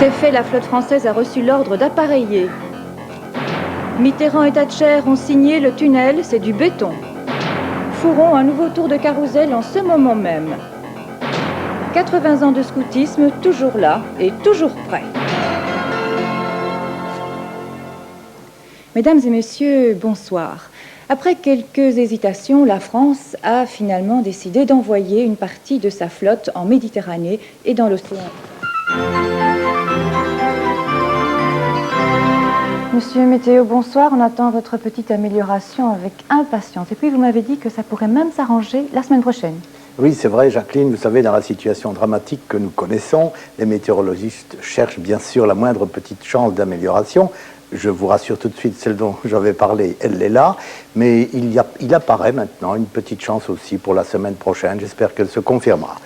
C'est fait, la flotte française a reçu l'ordre d'appareiller. Mitterrand et Thatcher ont signé le tunnel, c'est du béton. Fourron un nouveau tour de carrousel en ce moment même. 80 ans de scoutisme, toujours là et toujours prêt. Mesdames et messieurs, bonsoir. Après quelques hésitations, la France a finalement décidé d'envoyer une partie de sa flotte en Méditerranée et dans l'océan. Monsieur Météo, bonsoir. On attend votre petite amélioration avec impatience. Et puis, vous m'avez dit que ça pourrait même s'arranger la semaine prochaine. Oui, c'est vrai, Jacqueline. Vous savez, dans la situation dramatique que nous connaissons, les météorologistes cherchent bien sûr la moindre petite chance d'amélioration. Je vous rassure tout de suite, celle dont j'avais parlé, elle est là. Mais il apparaît maintenant une petite chance aussi pour la semaine prochaine. J'espère qu'elle se confirmera.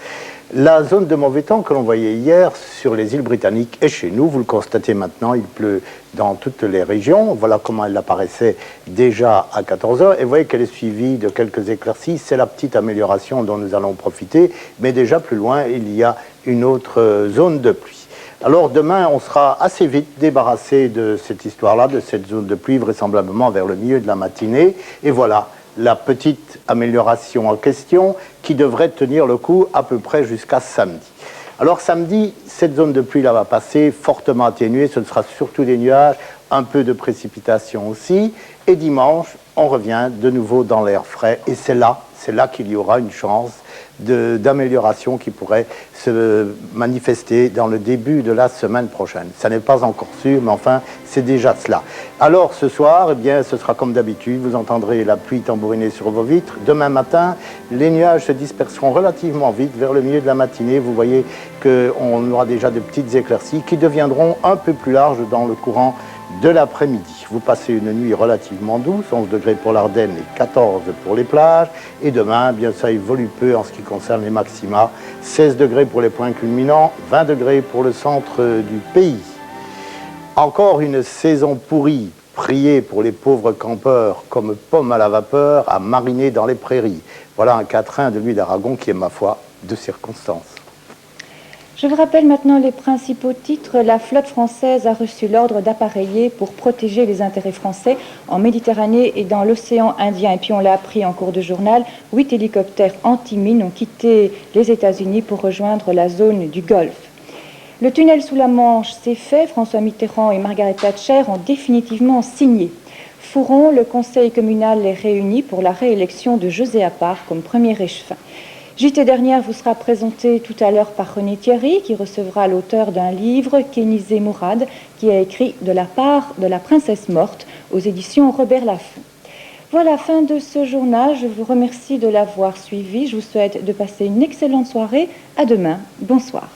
La zone de mauvais temps que l'on voyait hier sur les îles britanniques est chez nous. Vous le constatez maintenant, il pleut dans toutes les régions. Voilà comment elle apparaissait déjà à 14 h. Et vous voyez qu'elle est suivie de quelques éclaircies. C'est la petite amélioration dont nous allons profiter. Mais déjà plus loin, il y a une autre zone de pluie. Alors demain, on sera assez vite débarrassé de cette histoire-là, de cette zone de pluie, vraisemblablement vers le milieu de la matinée. Et voilà la petite amélioration en question qui devrait tenir le coup à peu près jusqu'à samedi. Alors samedi, cette zone de pluie là va passer fortement atténuée, ce sera surtout des nuages, un peu de précipitation aussi. Et dimanche, on revient de nouveau dans l'air frais et c'est là qu'il y aura une chance d'amélioration qui pourrait se manifester dans le début de la semaine prochaine. Ça n'est pas encore sûr, mais enfin, c'est déjà cela. Alors, ce soir, eh bien, ce sera comme d'habitude, vous entendrez la pluie tambouriner sur vos vitres. Demain matin, les nuages se disperseront relativement vite vers le milieu de la matinée. Vous voyez qu'on aura déjà de petites éclaircies qui deviendront un peu plus larges dans le courant de l'après-midi. Vous passez une nuit relativement douce, 11 degrés pour l'Ardenne et 14 pour les plages. Et demain, bien ça évolue peu en ce qui concerne les maxima. 16 degrés pour les points culminants, 20 degrés pour le centre du pays. Encore une saison pourrie, priée pour les pauvres campeurs comme pommes à la vapeur à mariner dans les prairies. Voilà un quatrain de l'huile d'Aragon qui est, ma foi, de circonstance. Je vous rappelle maintenant les principaux titres. La flotte française a reçu l'ordre d'appareiller pour protéger les intérêts français en Méditerranée et dans l'océan Indien. Et puis on l'a appris en cours de journal, 8 hélicoptères anti-mines ont quitté les États-Unis pour rejoindre la zone du Golfe. Le tunnel sous la Manche, c'est fait. François Mitterrand et Margaret Thatcher ont définitivement signé. Fourron, le conseil communal est réuni pour la réélection de José Appart comme premier échevin. JT Dernière vous sera présenté tout à l'heure par René Thierry, qui recevra l'auteur d'un livre, Kénizé Mourad, qui a écrit De la part de la princesse morte aux éditions Robert Laffont. Voilà, fin de ce journal. Je vous remercie de l'avoir suivi. Je vous souhaite de passer une excellente soirée. À demain. Bonsoir.